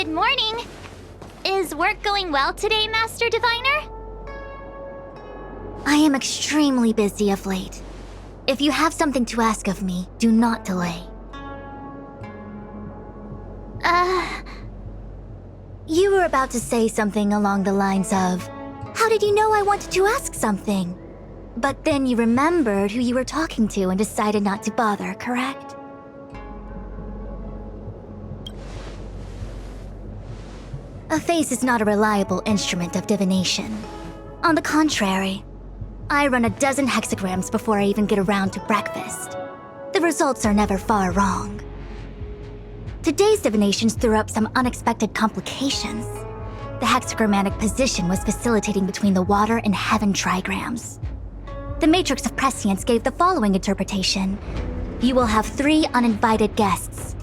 Good morning! Is work going well today, Master Diviner? I am extremely busy of late. If you have something to ask of me, do not delay. You were about to say something along the lines of, "How did you know I wanted to ask something?" But then you remembered who you were talking to and decided not to bother, correct? A face is not a reliable instrument of divination. On the contrary, I run a dozen hexagrams before I even get around to breakfast. The results are never far wrong. Today's divinations threw up some unexpected complications. The hexagrammatic position was facilitating between the water and heaven trigrams. The matrix of prescience gave the following interpretation. You will have 3 uninvited guests.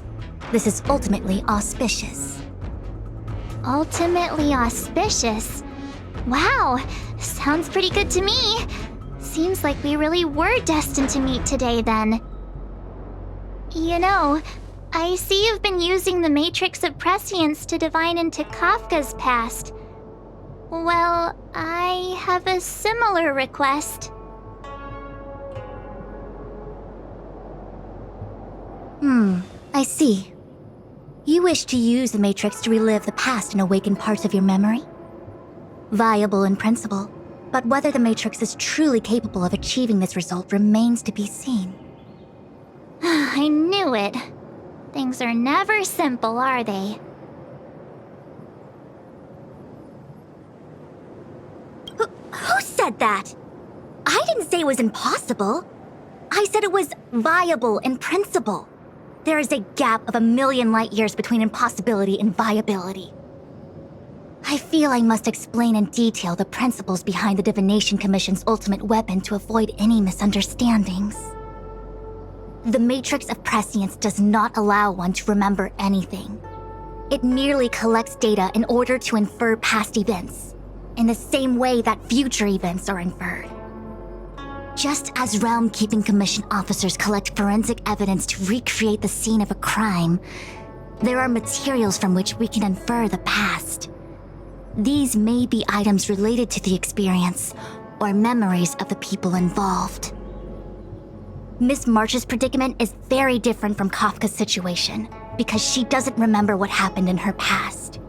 This is ultimately auspicious. Ultimately auspicious? Wow, sounds pretty good to me. Seems like we really were destined to meet today then. You know, I see you've been using the Matrix of Prescience to divine into Kafka's past. Well, I have a similar request. I see. You wish to use the Matrix to relive the past and awaken parts of your memory? Viable in principle, but whether the Matrix is truly capable of achieving this result remains to be seen. I knew it. Things are never simple, are they? Who said that? I didn't say it was impossible. I said it was viable in principle. There is a gap of 1,000,000 light years between impossibility and viability. I feel I must explain in detail the principles behind the Divination Commission's ultimate weapon to avoid any misunderstandings. The Matrix of Prescience does not allow one to remember anything. It merely collects data in order to infer past events, in the same way that future events are inferred. Just as Realm Keeping Commission officers collect forensic evidence to recreate the scene of a crime, there are materials from which we can infer the past. These may be items related to the experience or memories of the people involved. Miss March's predicament is very different from Kafka's situation because she doesn't remember what happened in her past.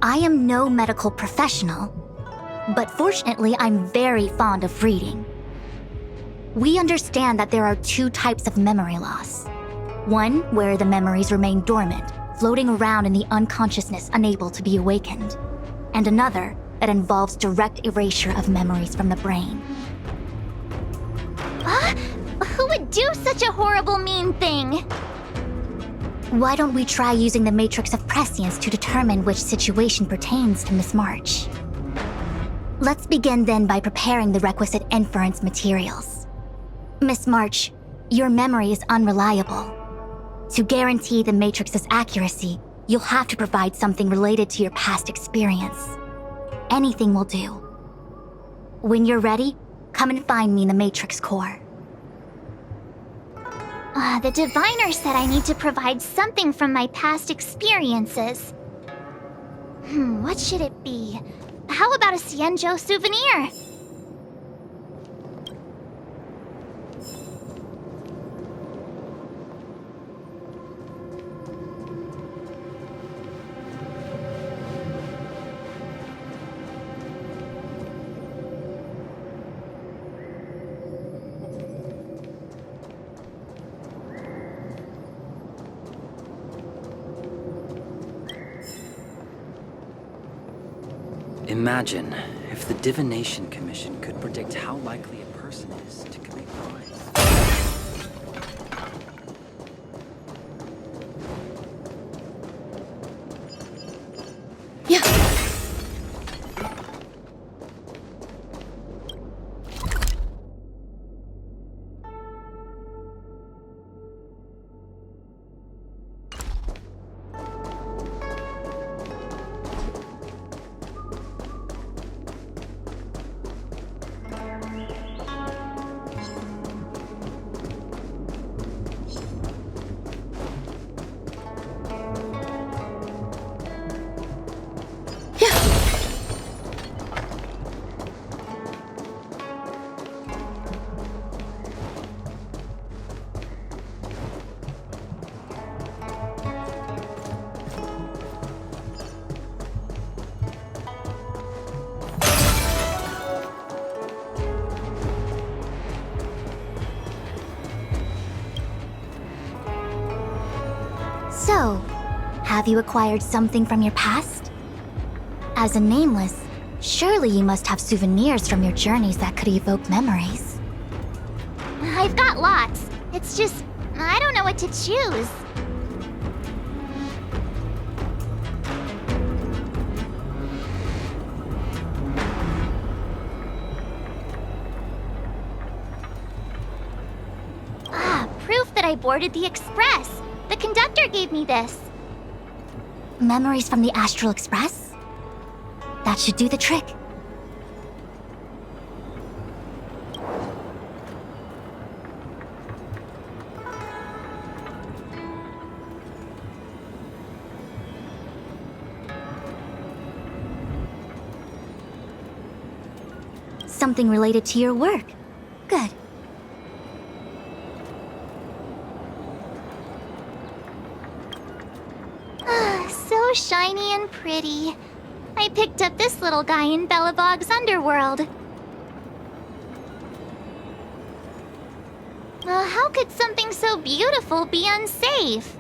I am no medical professional, but fortunately I'm very fond of reading. We understand that there are 2 types of memory loss. One where the memories remain dormant, floating around in the unconsciousness unable to be awakened, and another that involves direct erasure of memories from the brain. Who would do such a horrible, mean thing? Why don't we try using the Matrix of Prescience to determine which situation pertains to Miss March? Let's begin then by preparing the requisite inference materials. Miss March, your memory is unreliable. To guarantee the Matrix's accuracy, you'll have to provide something related to your past experience. Anything will do. When you're ready, come and find me in the Matrix core. The diviner said I need to provide something from my past experiences. What should it be? How about a Cienjo souvenir? Imagine if the Divination Commission could predict how likely a person is to commit crimes. Yeah. So, have you acquired something from your past? As a nameless, surely you must have souvenirs from your journeys that could evoke memories. I've got lots. It's just, I don't know what to choose. Proof that I boarded the express. The conductor gave me this. Memories from the Astral Express? That should do the trick. Something related to your work. Good. So shiny and pretty. I picked up this little guy in Belobog's underworld. How could something so beautiful be unsafe?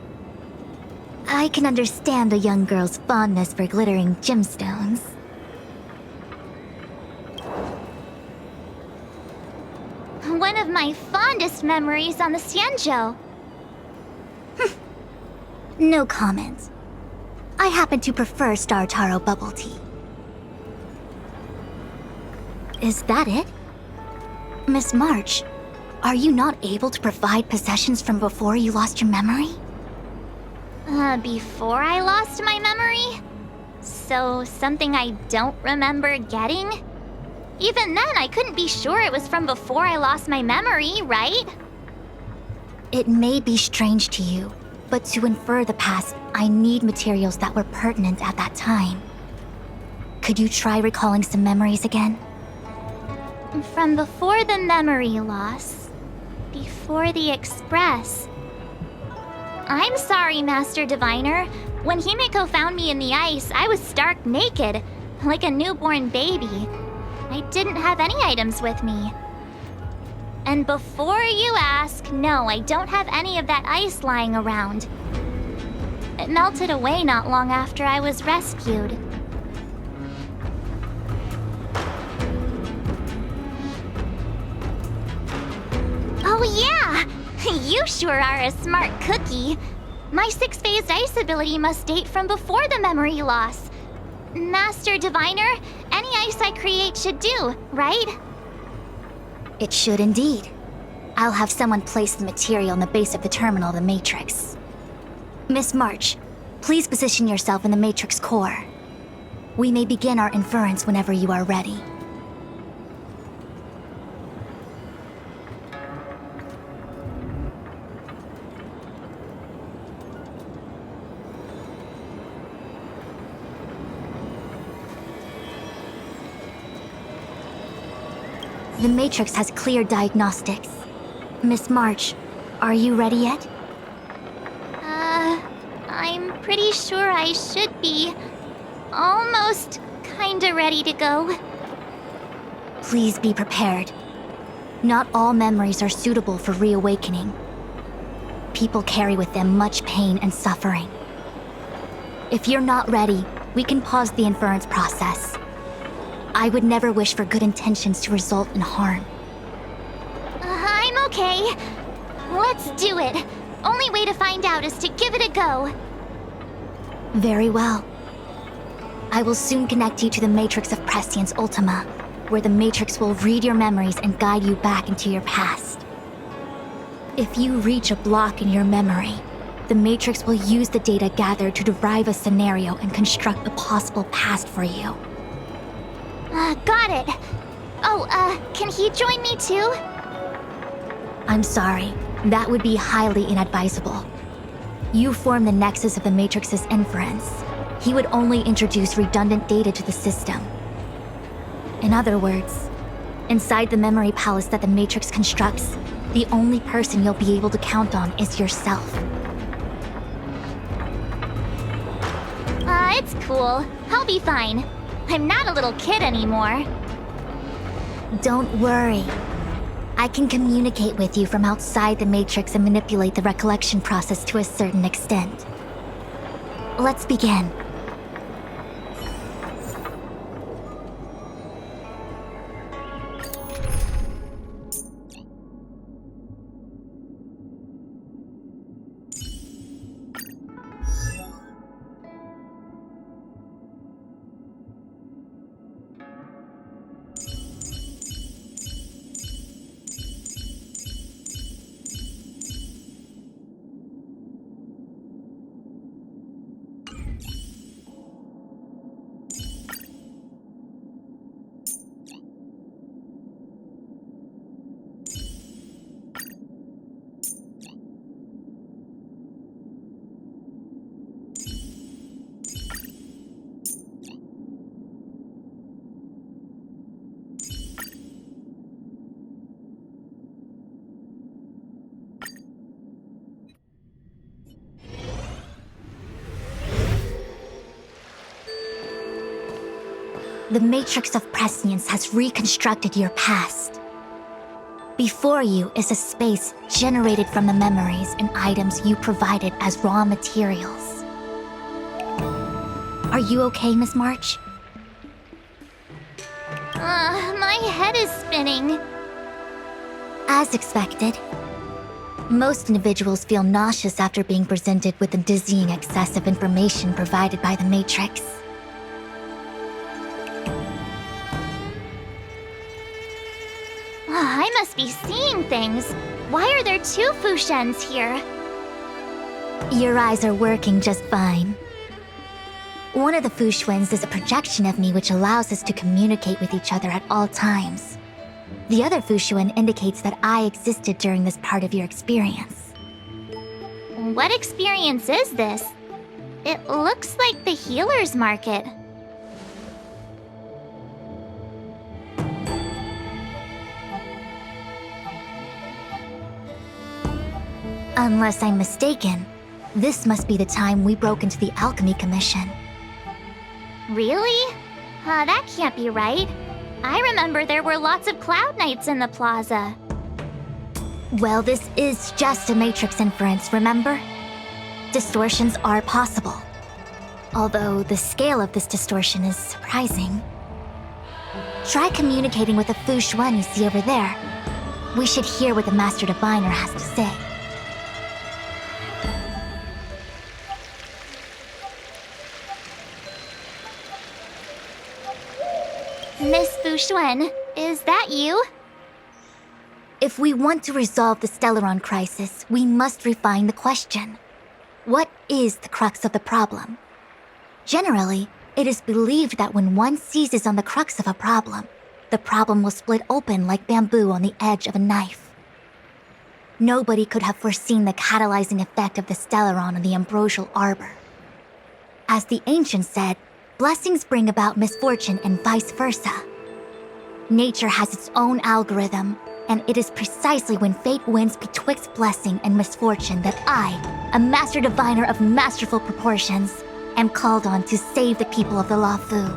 I can understand a young girl's fondness for glittering gemstones. One of my fondest memories on the Xianzhou. No comment. I happen to prefer Star Taro bubble tea. Is that it? Miss March, are you not able to provide possessions from before you lost your memory? Before I lost my memory? So, something I don't remember getting? Even then, I couldn't be sure it was from before I lost my memory, right? It may be strange to you, but to infer the past, I need materials that were pertinent at that time. Could you try recalling some memories again? From before the memory loss. Before the express. I'm sorry, Master Diviner. When Himeko found me in the ice, I was stark naked, like a newborn baby. I didn't have any items with me. And before you ask, no, I don't have any of that ice lying around. It melted away not long after I was rescued. Oh yeah! You sure are a smart cookie. My six-phased ice ability must date from before the memory loss. Master Diviner, any ice I create should do, right? It should indeed. I'll have someone place the material in the base of the terminal of the Matrix. Miss March, please position yourself in the Matrix core. We may begin our inference whenever you are ready. The Matrix has clear diagnostics. Miss March, are you ready yet? I'm pretty sure I should be. Almost kinda ready to go. Please be prepared. Not all memories are suitable for reawakening. People carry with them much pain and suffering. If you're not ready, we can pause the inference process. I would never wish for good intentions to result in harm. I'm okay. Let's do it. Only way to find out is to give it a go. Very well. I will soon connect you to the Matrix of Prescience Ultima, where the Matrix will read your memories and guide you back into your past. If you reach a block in your memory, the Matrix will use the data gathered to derive a scenario and construct a possible past for you. Got it. Oh, can he join me too? I'm sorry. That would be highly inadvisable. You form the nexus of the Matrix's inference. He would only introduce redundant data to the system. In other words, inside the memory palace that the Matrix constructs, the only person you'll be able to count on is yourself. It's cool. I'll be fine. I'm not a little kid anymore. Don't worry. I can communicate with you from outside the Matrix and manipulate the recollection process to a certain extent. let's begin. The Matrix of Prescience has reconstructed your past. Before you is a space generated from the memories and items you provided as raw materials. Are you okay, Miss March? My head is spinning. As expected. Most individuals feel nauseous after being presented with the dizzying excess of information provided by the Matrix. I must be seeing things. Why are there two Fushens here? Your eyes are working just fine. One of the Fushwens is a projection of me which allows us to communicate with each other at all times. The other Fushuen indicates that I existed during this part of your experience. What experience is this? It looks like the healer's market. Unless I'm mistaken, this must be the time we broke into the Alchemy Commission. Really? That can't be right. I remember there were lots of Cloud Knights in the plaza. Well, this is just a Matrix inference, remember? Distortions are possible. Although the scale of this distortion is surprising. Try communicating with the Fushuen you see over there. We should hear what the Master Diviner has to say. Miss Fushuen, is that you? If we want to resolve the Stellaron crisis, we must refine the question. What is the crux of the problem? Generally, it is believed that when one seizes on the crux of a problem, the problem will split open like bamboo on the edge of a knife. Nobody could have foreseen the catalyzing effect of the Stellaron on the ambrosial arbor. As the ancients said, blessings bring about misfortune and vice versa. Nature has its own algorithm, and it is precisely when fate wins betwixt blessing and misfortune that I, a Master Diviner of masterful proportions, am called on to save the people of the Luofu.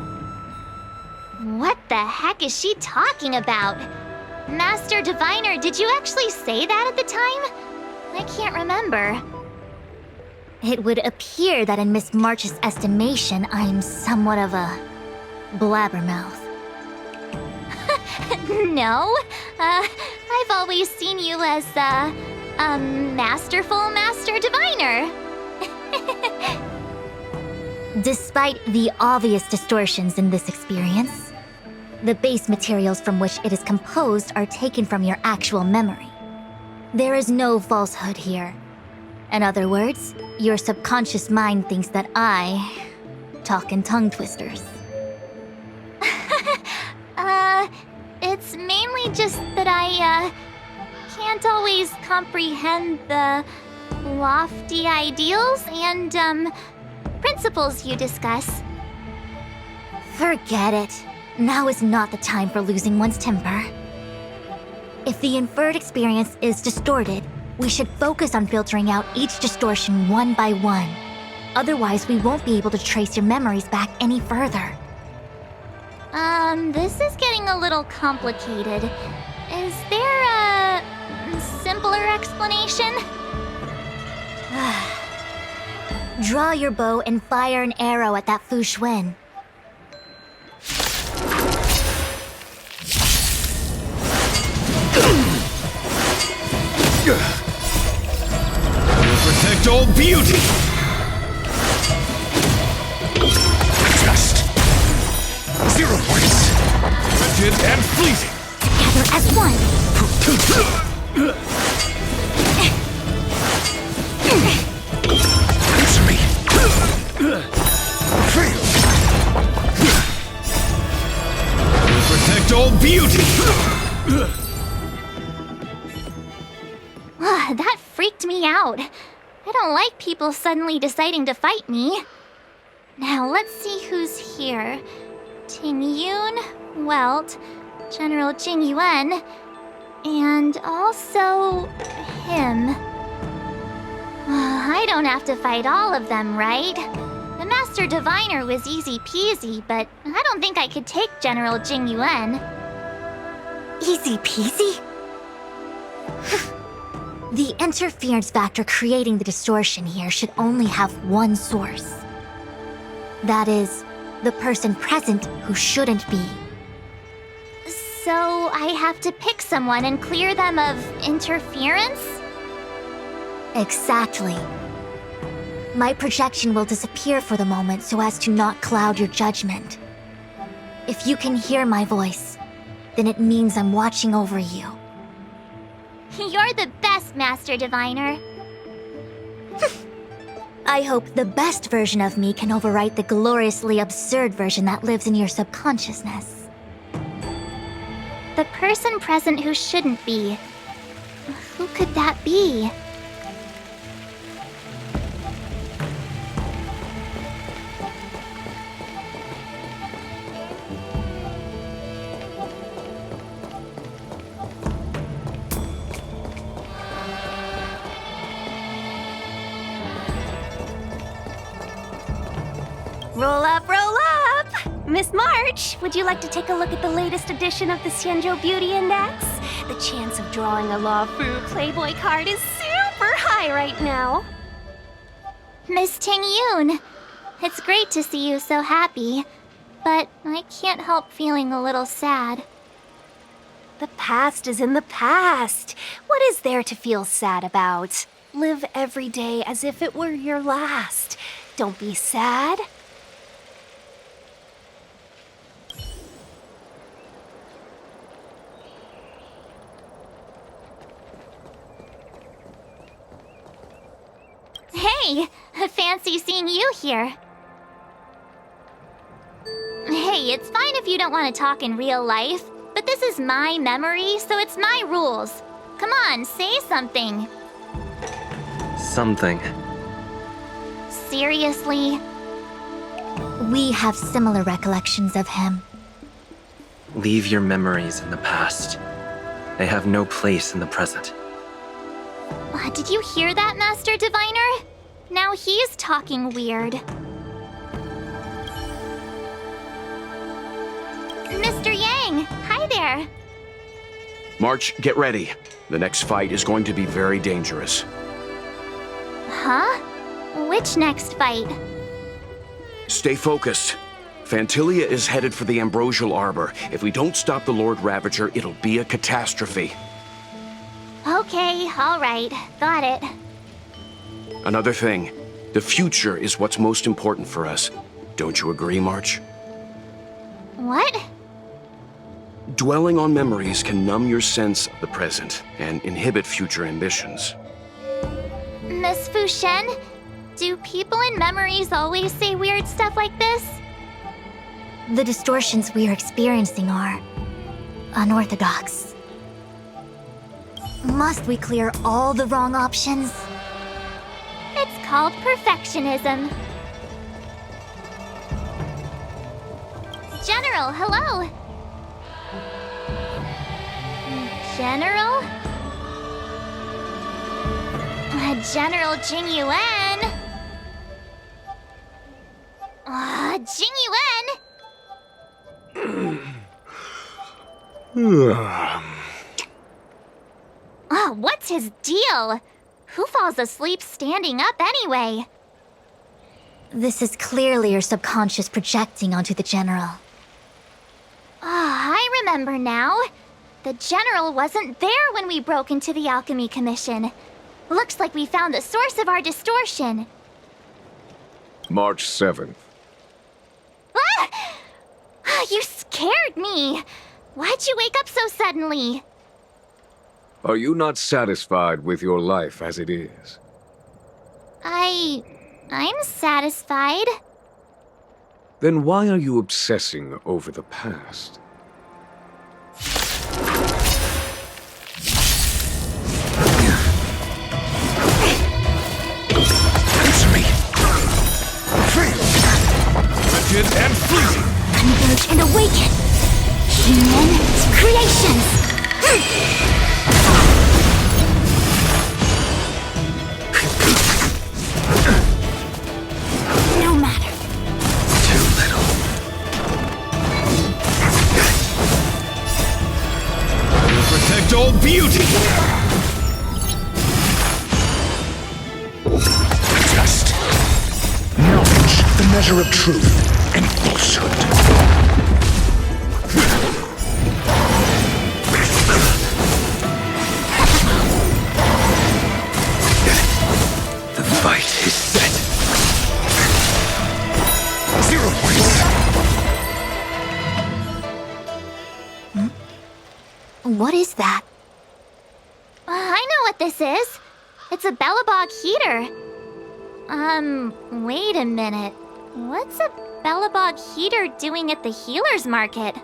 What the heck is she talking about? Master Diviner, did you actually say that at the time? I can't remember. It would appear that in Miss March's estimation, I'm somewhat of a blabbermouth. No, I've always seen you as a masterful Master Diviner. Despite the obvious distortions in this experience, the base materials from which it is composed are taken from your actual memory. There is no falsehood here. In other words, your subconscious mind thinks that I talk in tongue twisters. It's mainly just that I can't always comprehend the lofty ideals and, principles you discuss. Forget it. Now is not the time for losing one's temper. If the inferred experience is distorted, we should focus on filtering out each distortion one by one. Otherwise, we won't be able to trace your memories back any further. This is getting a little complicated. Is there a simpler explanation? Draw your bow and fire an arrow at that Fu Xuan. We'll protect all beauty! Just 0 points! Wretched and fleeting! Together as one! Answer me! Fail! We'll protect all beauty! That freaked me out. I don't like people suddenly deciding to fight me. Now let's see who's here. Ting Yun, Welt, General Jing Yuan, and also him. I don't have to fight all of them, right? The Master Diviner was easy peasy, but I don't think I could take General Jing Yuan. Easy peasy? The interference factor creating the distortion here should only have one source. That is, the person present who shouldn't be. So I have to pick someone and clear them of interference? Exactly. My projection will disappear for the moment so as to not cloud your judgment. If you can hear my voice, then it means I'm watching over you. You're the best, Master Diviner. I hope the best version of me can overwrite the gloriously absurd version that lives in your subconsciousness. The person present who shouldn't be. Who could that be? Roll up, roll up! Miss March, would you like to take a look at the latest edition of the Xianzhou Beauty Index? The chance of drawing a Law Fu Playboy card is super high right now. Miss Ting Yun. It's great to see you so happy, but I can't help feeling a little sad. The past is in the past. What is there to feel sad about? Live every day as if it were your last. Don't be sad. Hey, fancy seeing you here. Hey, it's fine if you don't want to talk in real life, but this is my memory, so it's my rules. Come on, say something. Something. Seriously? We have similar recollections of him. Leave your memories in the past. They have no place in the present. Did you hear that, Master Diviner? Now he's talking weird. Mr. Yang, hi there. March, get ready. The next fight is going to be very dangerous. Huh? Which next fight? Stay focused. Phantilia is headed for the Ambrosial Arbor. If we don't stop the Lord Ravager, it'll be a catastrophe. Okay, all right. Got it. Another thing, the future is what's most important for us. Don't you agree, March? What? Dwelling on memories can numb your sense of the present and inhibit future ambitions. Miss Fu Shen, do people in memories always say weird stuff like this? The distortions we are experiencing are unorthodox. Must we clear all the wrong options? It's called perfectionism. General, hello. General? General Jing Yuan? Jing Yuan? What's his deal? Who falls asleep standing up anyway? This is clearly your subconscious projecting onto the General. Ah, I remember now. The General wasn't there when we broke into the Alchemy Commission. Looks like we found the source of our distortion. March 7th. Ah! Ah, you scared me. Why'd you wake up so suddenly? Are you not satisfied with your life as it is? I'm satisfied. Then why are you obsessing over the past? Answer me! Frigid and freezing! Converge and awaken! Human creations! No matter. Too little. I will protect all beauty! Just knowledge, the measure of truth and falsehood. The fight is set. 0 points. What is that? I know what this is. It's a Bellabog heater. Wait a minute. What's a Bellabog heater doing at the healer's market?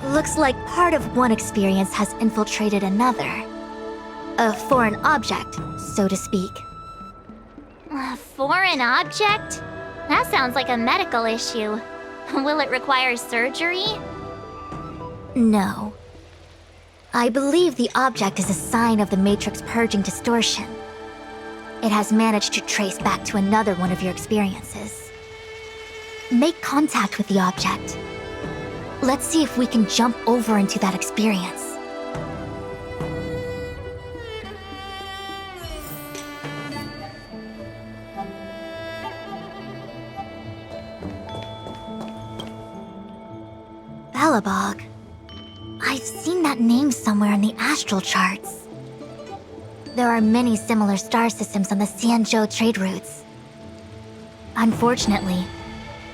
Looks like part of one experience has infiltrated another. A foreign object, so to speak. A foreign object? That sounds like a medical issue. Will it require surgery? No. I believe the object is a sign of the Matrix purging distortion. It has managed to trace back to another one of your experiences. Make contact with the object. Let's see if we can jump over into that experience. Bellabog. I've seen that name somewhere in the astral charts. There are many similar star systems on the Xianzhou trade routes. Unfortunately,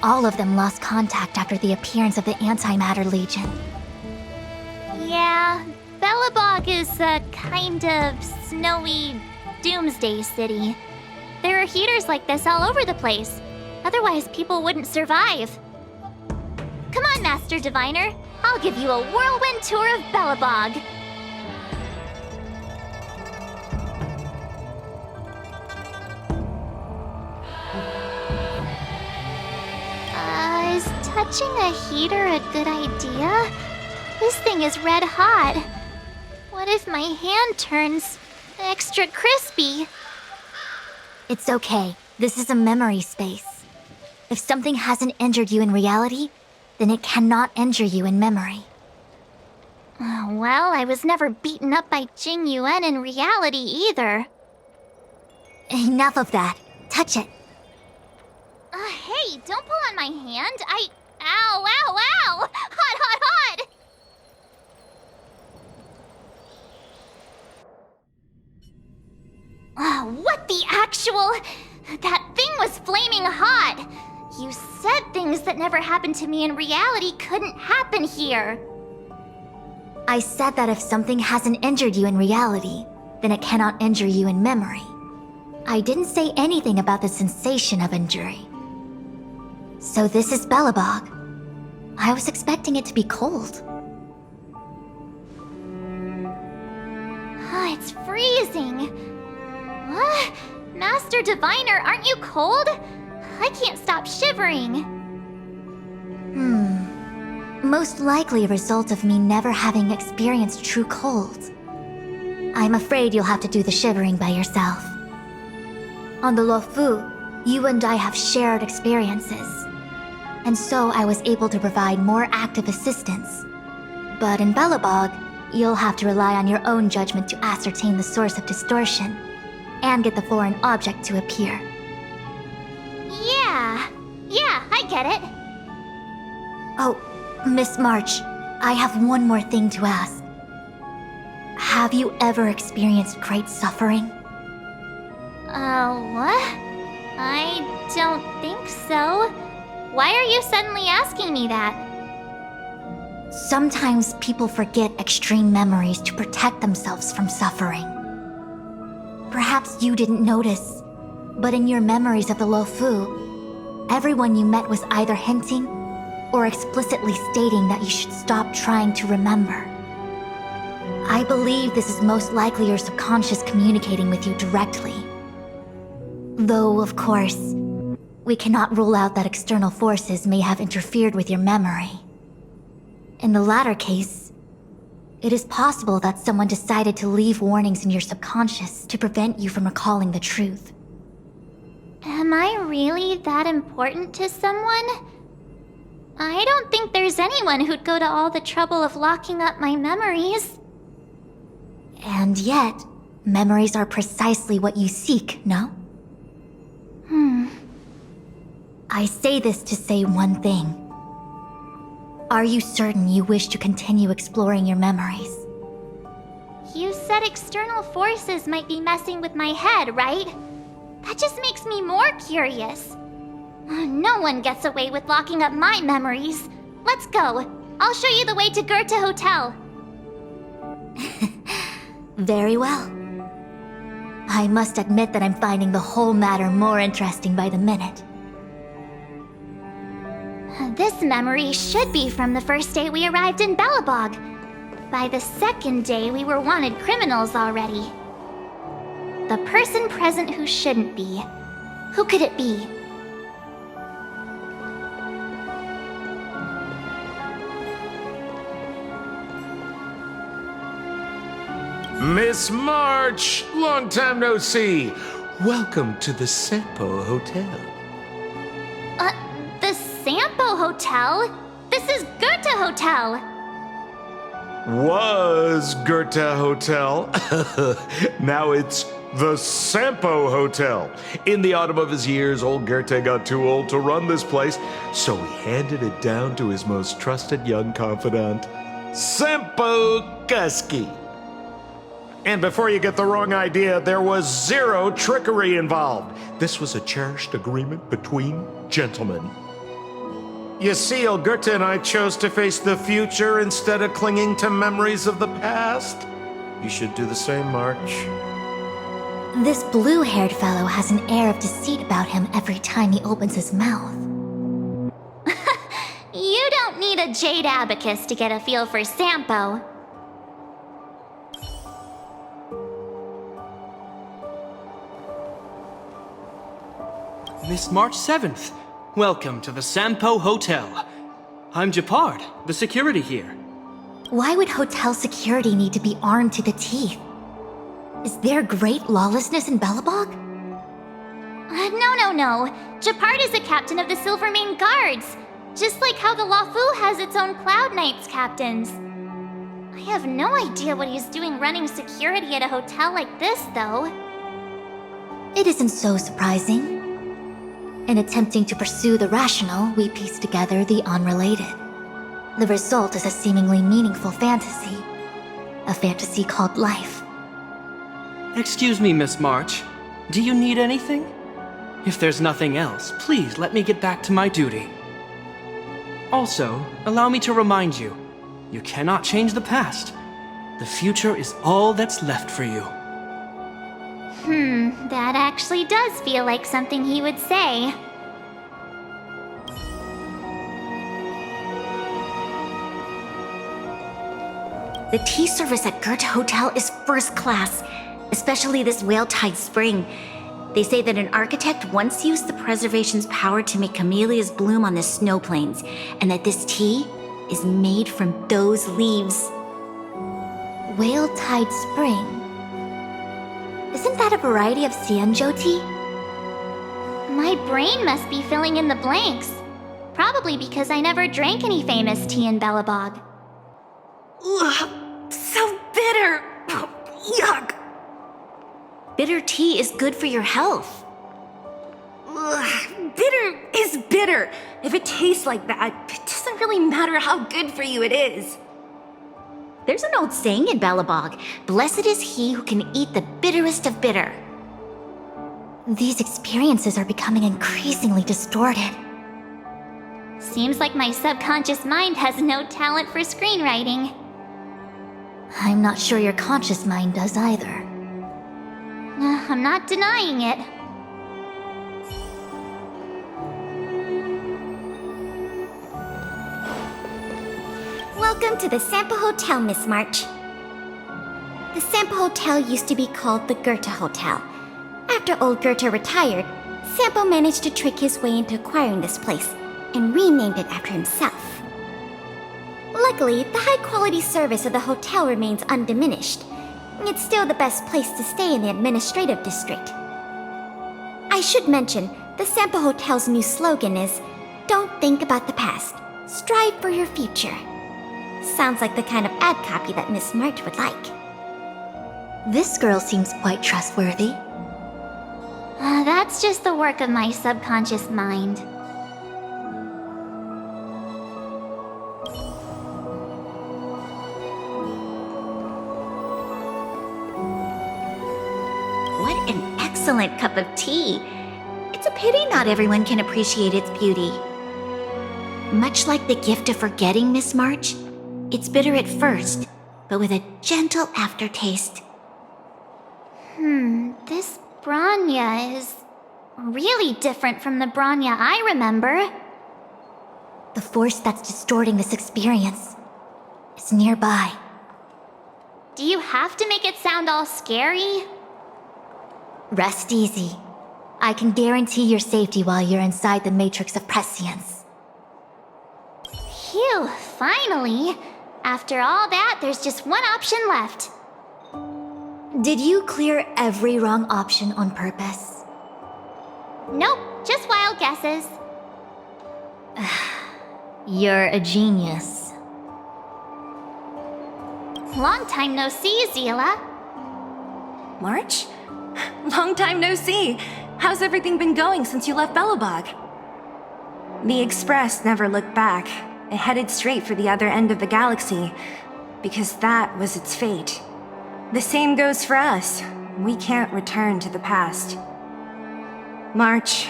all of them lost contact after the appearance of the Antimatter Legion. Yeah, Bellabog is a kind of snowy doomsday city. There are heaters like this all over the place. Otherwise, people wouldn't survive. Come on, Master Diviner. I'll give you a whirlwind tour of Bellabog. Is touching a heater a good idea? This thing is red hot. What if my hand turns extra crispy? It's okay. This is a memory space. If something hasn't injured you in reality, then it cannot injure you in memory. Well, I was never beaten up by Jing Yuan in reality either. Enough of that. Touch it. Hey, don't pull on my hand. Ow, ow, ow! Hot, hot, hot! What the actual... That thing was flaming hot! You said things that never happened to me in reality couldn't happen here. I said that if something hasn't injured you in reality, then it cannot injure you in memory. I didn't say anything about the sensation of injury. So this is Bellabog. I was expecting it to be cold. It's freezing. What? Master Diviner, aren't you cold? I can't stop shivering. Most likely a result of me never having experienced true cold. I'm afraid you'll have to do the shivering by yourself. On the Luofu, you and I have shared experiences. And so I was able to provide more active assistance. But in Bellabog, you'll have to rely on your own judgment to ascertain the source of distortion, and get the foreign object to appear. I get it. Oh, Miss March, I have one more thing to ask. Have you ever experienced great suffering? What? I don't think so. Why are you suddenly asking me that? Sometimes people forget extreme memories to protect themselves from suffering. Perhaps you didn't notice, but in your memories of the Luofu, everyone you met was either hinting or explicitly stating that you should stop trying to remember. I believe this is most likely your subconscious communicating with you directly. Though, of course, we cannot rule out that external forces may have interfered with your memory. In the latter case, it is possible that someone decided to leave warnings in your subconscious to prevent you from recalling the truth. Am I really that important to someone? I don't think there's anyone who'd go to all the trouble of locking up my memories. And yet, memories are precisely what you seek, no? I say this to say one thing. Are you certain you wish to continue exploring your memories? You said external forces might be messing with my head, right? That just makes me more curious. No one gets away with locking up my memories. Let's go. I'll show you the way to Goethe Hotel. Very well. I must admit that I'm finding the whole matter more interesting by the minute. This memory should be from the first day we arrived in Belobog. By the second day, we were wanted criminals already. The person present who shouldn't be. Who could it be? Miss March, long time no see. Welcome to the Sampo Hotel. The Sampo Hotel? This is Goethe Hotel. Was Goethe Hotel. Now it's the Sampo Hotel. In the autumn of his years, old Goethe got too old to run this place, so he handed it down to his most trusted young confidant, Sampo Kuski. And before you get the wrong idea, there was zero trickery involved. This was a cherished agreement between gentlemen. You see, old Goethe and I chose to face the future instead of clinging to memories of the past. You should do the same, March. This blue-haired fellow has an air of deceit about him every time he opens his mouth. You don't need a jade abacus to get a feel for Sampo. Miss March 7th, welcome to the Sampo Hotel. I'm Japard, the security here. Why would hotel security need to be armed to the teeth? Is there great lawlessness in Belobog? No. Japard is the captain of the Silvermane Guards. Just like how the Luofu has its own Cloud Knights captains. I have no idea what he's doing running security at a hotel like this, though. It isn't so surprising. In attempting to pursue the rational, we piece together the unrelated. The result is a seemingly meaningful fantasy. A fantasy called life. Excuse me, Miss March. Do you need anything? If there's nothing else, please let me get back to my duty. Also, allow me to remind you, you cannot change the past. The future is all that's left for you. That actually does feel like something he would say. The tea service at Goethe Hotel is first class, especially this Whale-Tide spring. They say that an architect once used the preservation's power to make camellias bloom on the snow plains, and that this tea is made from those leaves. Whale-Tide spring? Isn't that a variety of Xianzhou tea? My brain must be filling in the blanks. Probably because I never drank any famous tea in Belobog. Ugh, so bitter! Yuck! Bitter tea is good for your health. Ugh, bitter is bitter. If it tastes like that, it doesn't really matter how good for you it is. There's an old saying in Belobog, blessed is he who can eat the bitterest of bitter. These experiences are becoming increasingly distorted. Seems like my subconscious mind has no talent for screenwriting. I'm not sure your conscious mind does either. I'm not denying it. Welcome to the Sampo Hotel, Miss March. The Sampo Hotel used to be called the Goethe Hotel. After old Goethe retired, Sampo managed to trick his way into acquiring this place and renamed it after himself. Luckily, the high-quality service of the hotel remains undiminished. It's still the best place to stay in the administrative district. I should mention, the Sampo Hotel's new slogan is, "Don't think about the past, strive for your future." Sounds like the kind of ad copy that Miss March would like. This girl seems quite trustworthy. That's just the work of my subconscious mind. What an excellent cup of tea. It's a pity not everyone can appreciate its beauty. Much like the gift of forgetting, Miss March, it's bitter at first, but with a gentle aftertaste. This Bronya is really different from the Bronya I remember. The force that's distorting this experience is nearby. Do you have to make it sound all scary? Rest easy. I can guarantee your safety while you're inside the matrix of prescience. Phew, finally. After all that, there's just one option left. Did you clear every wrong option on purpose? Nope, just wild guesses. You're a genius. Long time no see, Zila. March? Long time no see. How's everything been going since you left Belobog? The Express never looked back. It headed straight for the other end of the galaxy, because that was its fate. The same goes for us. We can't return to the past. March,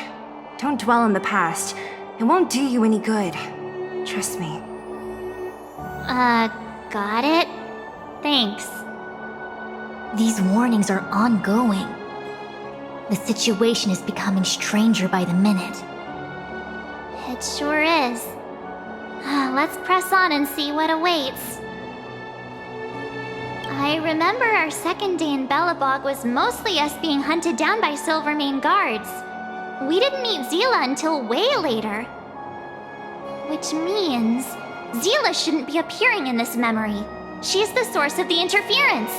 don't dwell on the past. It won't do you any good. Trust me. Got it? Thanks. These warnings are ongoing. The situation is becoming stranger by the minute. It sure is. Let's press on and see what awaits. I remember our second day in Belobog was mostly us being hunted down by Silvermane guards. We didn't meet Zila until way later. Which means Zila shouldn't be appearing in this memory. She's the source of the interference.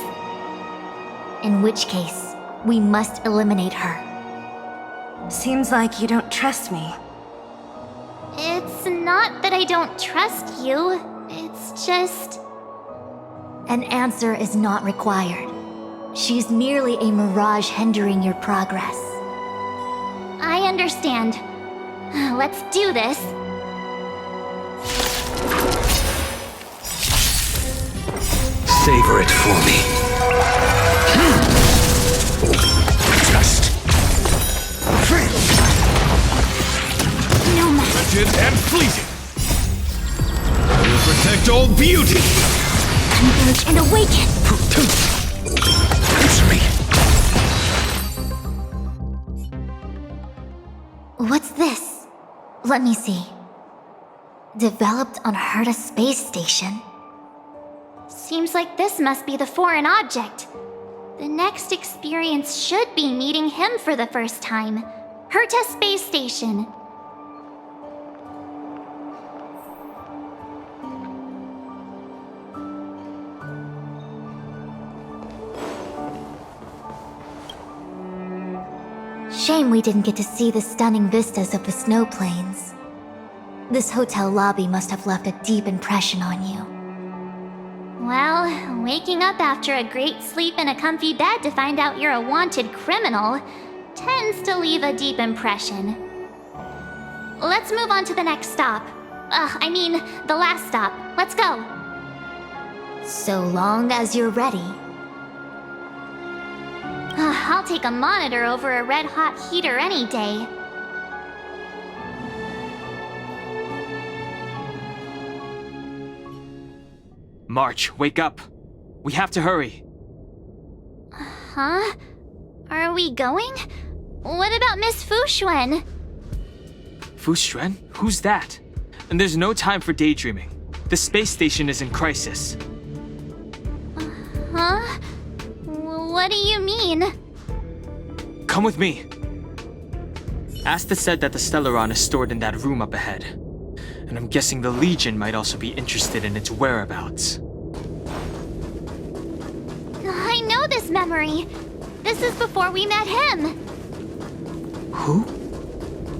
In which case, we must eliminate her. Seems like you don't trust me. It's not that I don't trust you. It's just... An answer is not required. She's merely a mirage hindering your progress. I understand. Let's do this. Savor it for me. Just No matter. frigid and fleeting. I will protect all beauty. Converge and awaken! Answer me. What's this? Let me see. Developed on Herta space station. Seems like this must be the foreign object. The next experience should be meeting him for the first time. Herta Space Station. Shame we didn't get to see the stunning vistas of the snow plains. This hotel lobby must have left a deep impression on you. Well, waking up after a great sleep in a comfy bed to find out you're a wanted criminal tends to leave a deep impression. let's move on to the next stop. I mean, the last stop. Let's go. So long as you're ready. I'll take a monitor over a red-hot heater any day. March, wake up. We have to hurry. Huh? Are we going? What about Miss Fu Xuan? Fu Xuan? Who's that? And there's no time for daydreaming. The space station is in crisis. Huh? What do you mean? Come with me. Asta said that the Stellaron is stored in that room up ahead. And I'm guessing the Legion might also be interested in its whereabouts. I know this memory. This is before we met him. Who?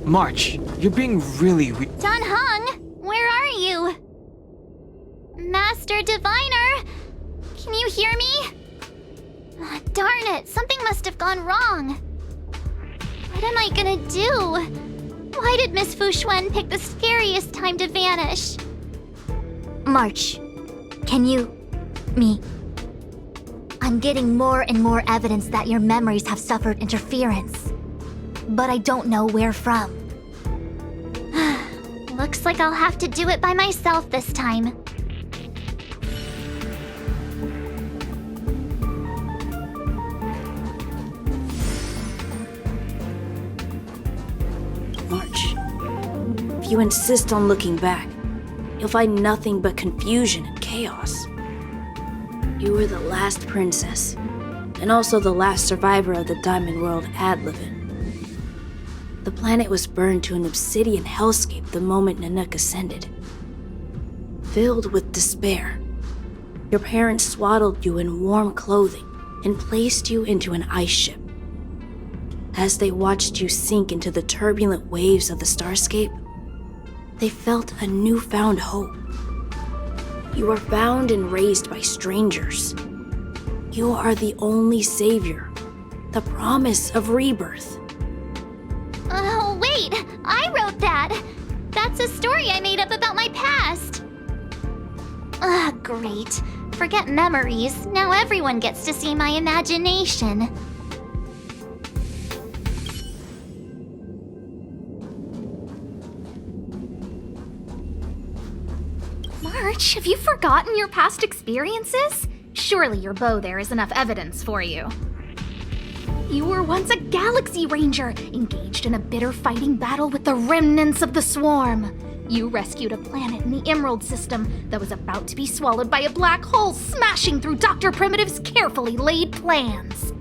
March, you're being really Dun Hung, where are you? Master Diviner, can you hear me? Darn it, something must have gone wrong. What am I gonna do? Why did Miss Fu Xuan pick the scariest time to vanish? March, can you... me... I'm getting more and more evidence that your memories have suffered interference. But I don't know where from. Looks like I'll have to do it by myself this time. March, if you insist on looking back, you'll find nothing but confusion and chaos. You were the last princess, and also the last survivor of the Diamond World Adlevin. The planet was burned to an obsidian hellscape the moment Nanook ascended. Filled with despair, your parents swaddled you in warm clothing and placed you into an ice ship. As they watched you sink into the turbulent waves of the starscape, they felt a newfound hope. You were found and raised by strangers. You are the only savior, the promise of rebirth. Oh, wait! I wrote that! That's a story I made up about my past! Great. Forget memories. Now everyone gets to see my imagination. March, have you forgotten your past experiences? Surely your bow there is enough evidence for you. You were once a Galaxy Ranger, engaged in a bitter fighting battle with the remnants of the Swarm. You rescued a planet in the Emerald System that was about to be swallowed by a black hole, smashing through Dr. Primitive's carefully laid plans.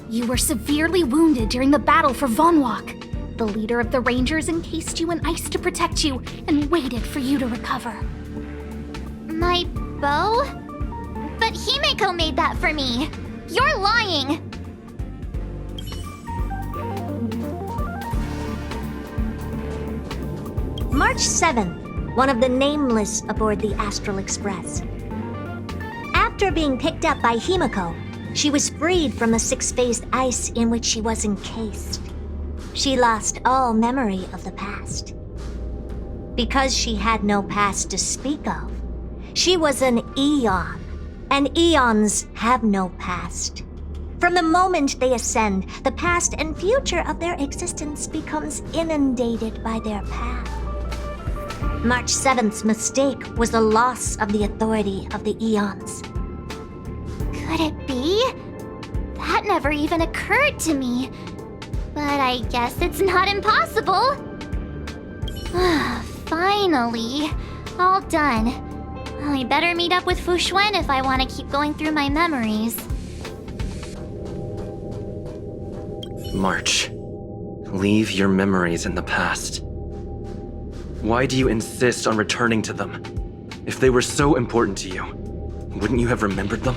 You were severely wounded during the battle for Vonwalk. The leader of the Rangers encased you in ice to protect you and waited for you to recover. My bow? But Himeko made that for me. You're lying! March 7th, one of the Nameless aboard the Astral Express. After being picked up by Himeko, she was freed from the six-phased ice in which she was encased. She lost all memory of the past. Because she had no past to speak of, she was an Eon, and Eons have no past. From the moment they ascend, the past and future of their existence becomes inundated by their path. March 7th's mistake was the loss of the authority of the Eons. Could it be? That never even occurred to me. But I guess it's not impossible. Finally. All done. I better meet up with Fu Xuan if I want to keep going through my memories. March, leave your memories in the past. Why do you insist on returning to them? If they were so important to you, wouldn't you have remembered them?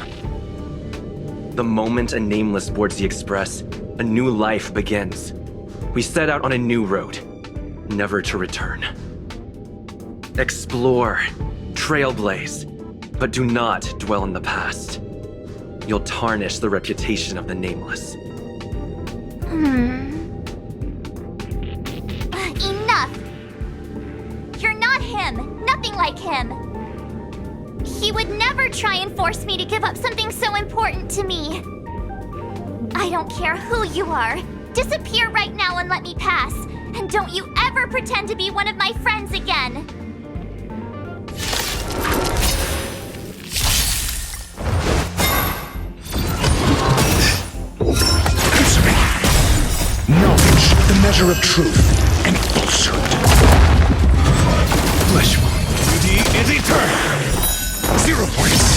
The moment a Nameless boards the Express, a new life begins. We set out on a new road, never to return. Explore, trailblaze, but do not dwell in the past. You'll tarnish the reputation of the Nameless. Enough! him. He would never try and force me to give up something so important to me. I don't care who you are. Disappear right now and let me pass. And don't you ever pretend to be one of my friends again. Knowledge, the measure of truth and falsehood. Flesh wound. Beauty is eternal. 0 points.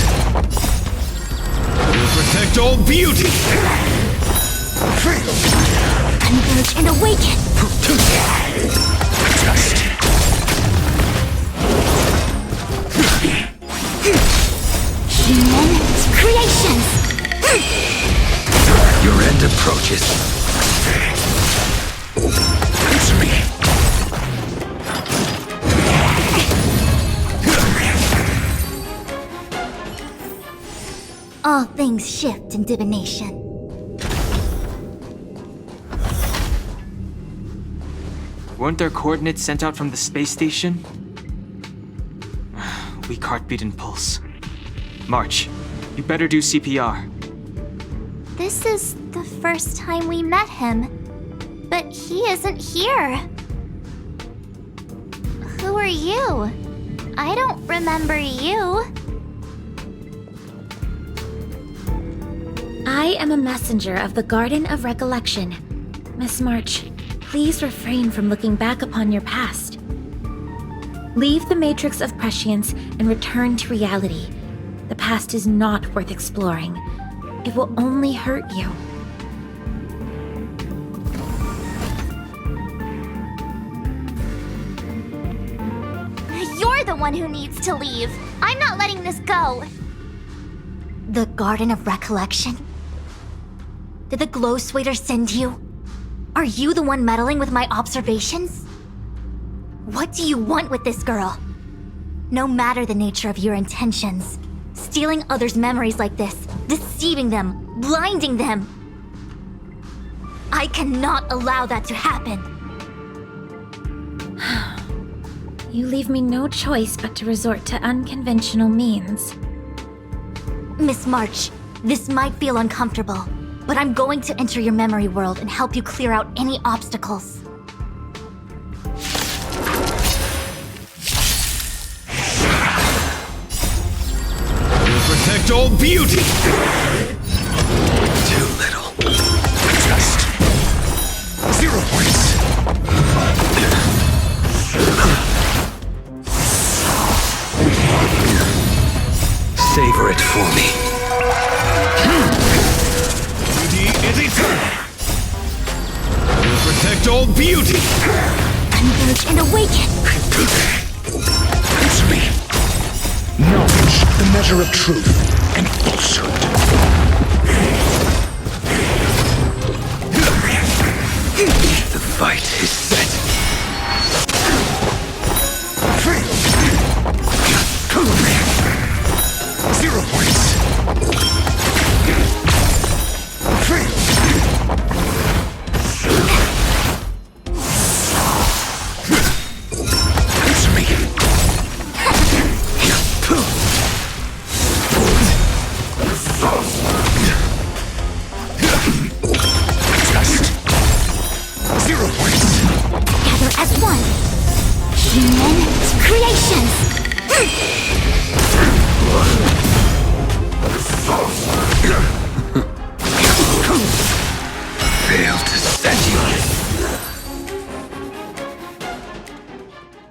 Will protect all beauty. Converge and awaken. Just. Human creations. Your end approaches. Answer me. All things shift in divination. Weren't there coordinates sent out from the space station? Weak heartbeat and pulse. March, you better do CPR. This is the first time we met him, but he isn't here. Who are you? I don't remember you. I am a messenger of the Garden of Recollection. Miss March, please refrain from looking back upon your past. Leave the matrix of prescience and return to reality. The past is not worth exploring. It will only hurt you. You're the one who needs to leave. I'm not letting this go. The Garden of Recollection? Did the Glow Swader send you? Are you the one meddling with my observations? What do you want with this girl? No matter the nature of your intentions, stealing others' memories like this, deceiving them, blinding them. I cannot allow that to happen. You leave me no choice but to resort to unconventional means. Miss March, this might feel uncomfortable, but I'm going to enter your memory world and help you clear out any obstacles. Will protect all beauty. Too little. Just. 0 points. Savor it for me. Beauty is eternal. Will protect all beauty. Converge and awaken. Answer me. Knowledge, the measure of truth and falsehood. The fight is set. 0 points. Answer me. Just 0 points. Together as one. Human creations. Failed to set you.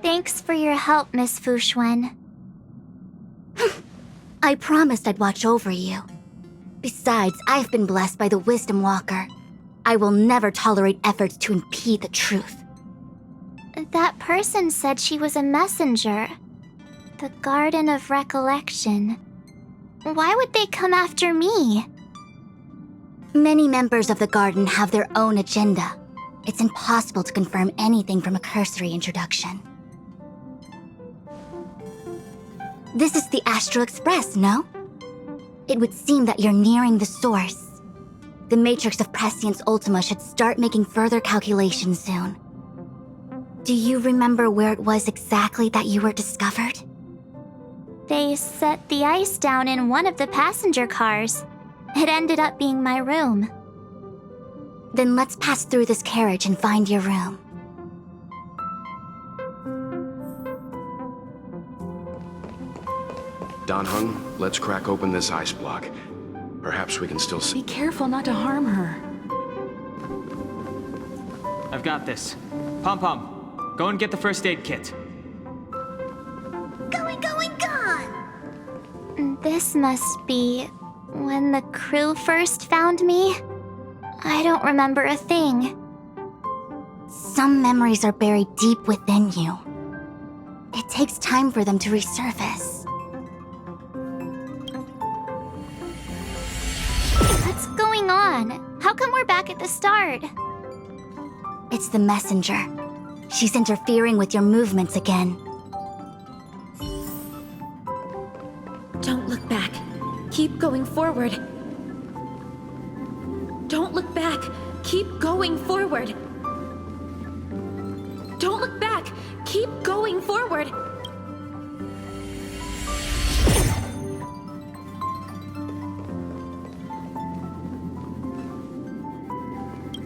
Thanks for your help, Miss Fushuen. I promised I'd watch over you. Besides, I've been blessed by the Wisdom Walker. I will never tolerate efforts to impede the truth. That person said she was a messenger. The Garden of Recollection. Why would they come after me? Many members of the Garden have their own agenda. It's impossible to confirm anything from a cursory introduction. This is the Astral Express, no? It would seem that you're nearing the source. The Matrix of Prescience Ultima should start making further calculations soon. Do you remember where it was exactly that you were discovered? They set the ice down in one of the passenger cars. It ended up being my room. Then let's pass through this carriage and find your room. Danheng, let's crack open this ice block. Perhaps we can still see. Be careful not to harm her. I've got this. Pom-Pom, go and get the first aid kit. Going, gone! This must be when the crew first found me. I don't remember a thing. Some memories are buried deep within you. It takes time for them to resurface. What's going on? How come we're back at the start? It's the messenger. She's interfering with your movements again. Don't look back. Keep going forward. Don't look back. Keep going forward. Don't look back. Keep going forward.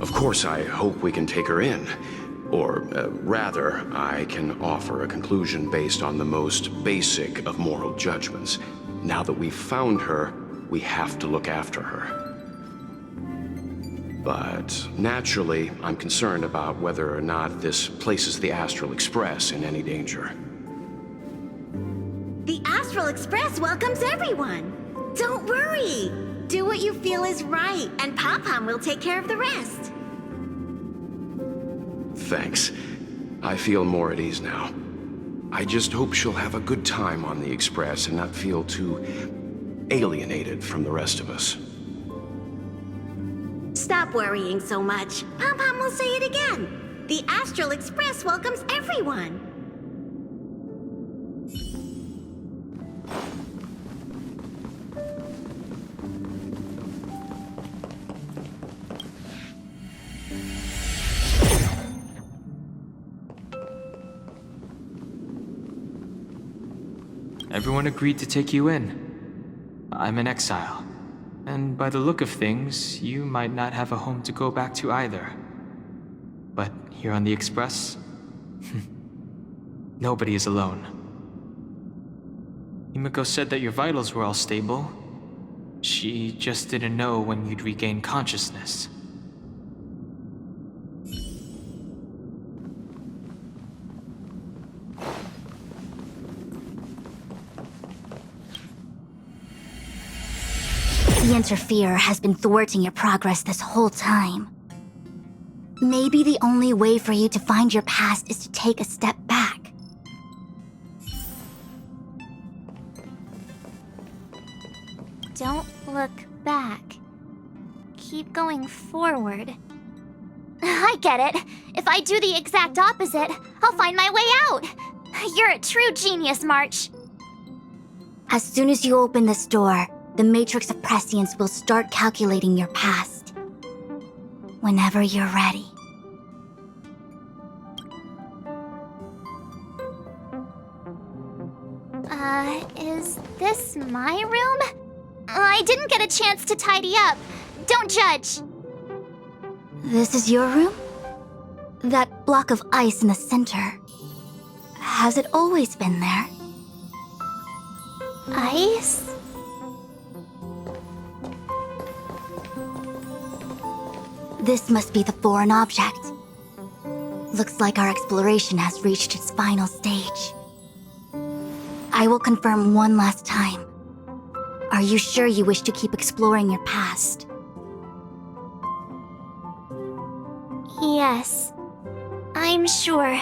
Of course, I hope we can take her in. Or, rather, I can offer a conclusion based on the most basic of moral judgments. Now that we've found her, we have to look after her. But naturally, I'm concerned about whether or not this places the Astral Express in any danger. The Astral Express welcomes everyone. Don't worry. Do what you feel is right, and Pom-Pom will take care of the rest. Thanks. I feel more at ease now. I just hope she'll have a good time on the Express and not feel too alienated from the rest of us. Stop worrying so much. Pom-Pom will say it again. The Astral Express welcomes everyone. Everyone agreed to take you in. I'm an exile. And by the look of things, you might not have a home to go back to either. But here on the Express, nobody is alone. Himiko said that your vitals were all stable. She just didn't know when you'd regain consciousness. The Interferer has been thwarting your progress this whole time. Maybe the only way for you to find your past is to take a step back. Don't look back. Keep going forward. I get it. If I do the exact opposite, I'll find my way out. You're a true genius, March. As soon as you open this door, the Matrix of Prescience will start calculating your past. Whenever you're ready. Is this my room? I didn't get a chance to tidy up. Don't judge. This is your room? That block of ice in the center. Has it always been there? Ice? This must be the foreign object. Looks like our exploration has reached its final stage. I will confirm one last time. Are you sure you wish to keep exploring your past? Yes, I'm sure.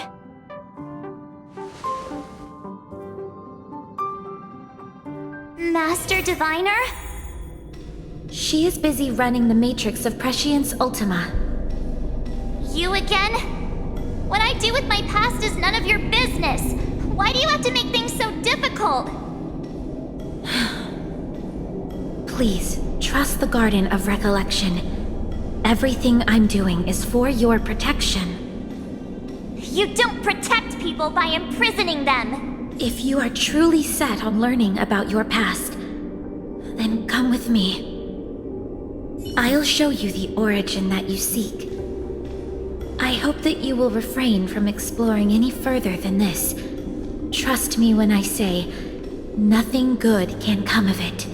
Master Diviner? She is busy running the Matrix of Prescience Ultima. You again? What I do with my past is none of your business. Why do you have to make things so difficult? Please, trust the Garden of Recollection. Everything I'm doing is for your protection. You don't protect people by imprisoning them. If you are truly set on learning about your past, then come with me. I'll show you the origin that you seek. I hope that you will refrain from exploring any further than this. Trust me when I say, nothing good can come of it.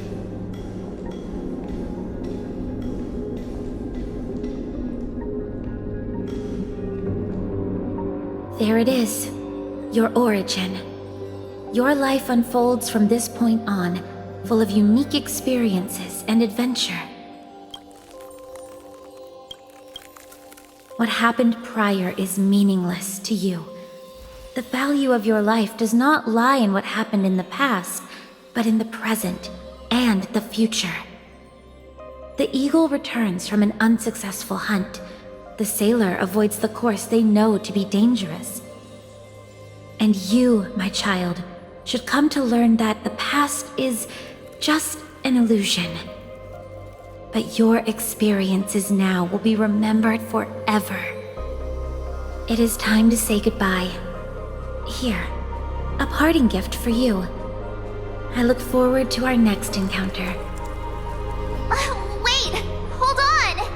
There it is, your origin. Your life unfolds from this point on, full of unique experiences and adventure. What happened prior is meaningless to you. The value of your life does not lie in what happened in the past, but in the present and the future. The eagle returns from an unsuccessful hunt. The sailor avoids the course they know to be dangerous. And you, my child, should come to learn that the past is just an illusion. But your experiences now will be remembered forever. It is time to say goodbye. Here, a parting gift for you. I look forward to our next encounter. Wait! Hold on!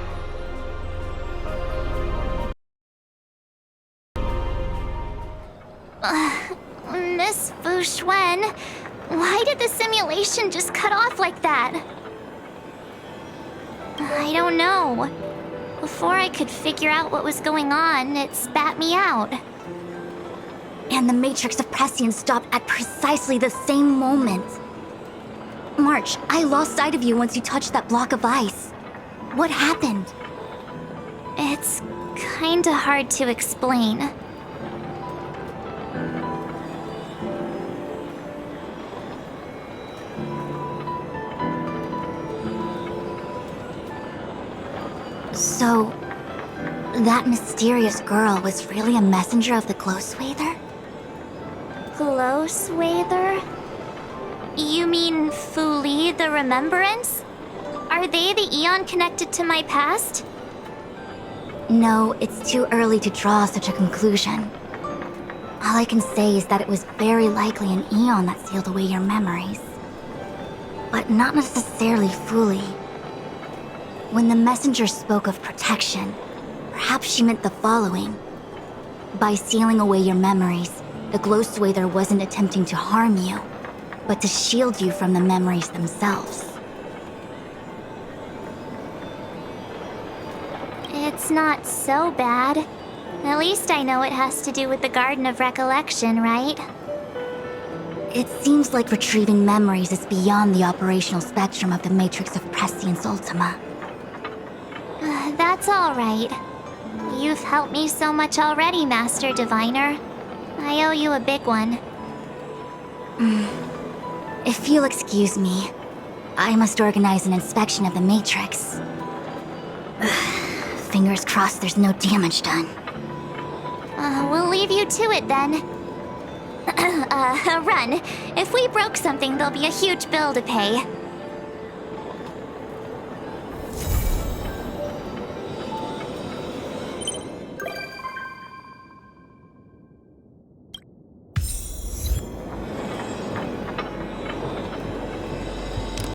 Miss Fu Xuan, why did the simulation just cut off like that? I don't know. Before I could figure out what was going on, it spat me out. And the Matrix of Prescience stopped at precisely the same moment. March, I lost sight of you once you touched that block of ice. What happened? It's kinda hard to explain. So, that mysterious girl was really a messenger of the Glow Swather? Glow Swather? You mean Fu Li, the Remembrance? Are they the Eon connected to my past? No, it's too early to draw such a conclusion. All I can say is that it was very likely an Eon that sealed away your memories. But not necessarily Fu Li. When the messenger spoke of protection, perhaps she meant the following. By sealing away your memories, the Glow Swather wasn't attempting to harm you, but to shield you from the memories themselves. It's not so bad. At least I know it has to do with the Garden of Recollection, right? It seems like retrieving memories is beyond the operational spectrum of the Matrix of Prescience Ultima. That's all right. You've helped me so much already, Master Diviner. I owe you a big one. If you'll excuse me, I must organize an inspection of the Matrix. Fingers crossed there's no damage done. We'll leave you to it then. Run. If we broke something, there'll be a huge bill to pay.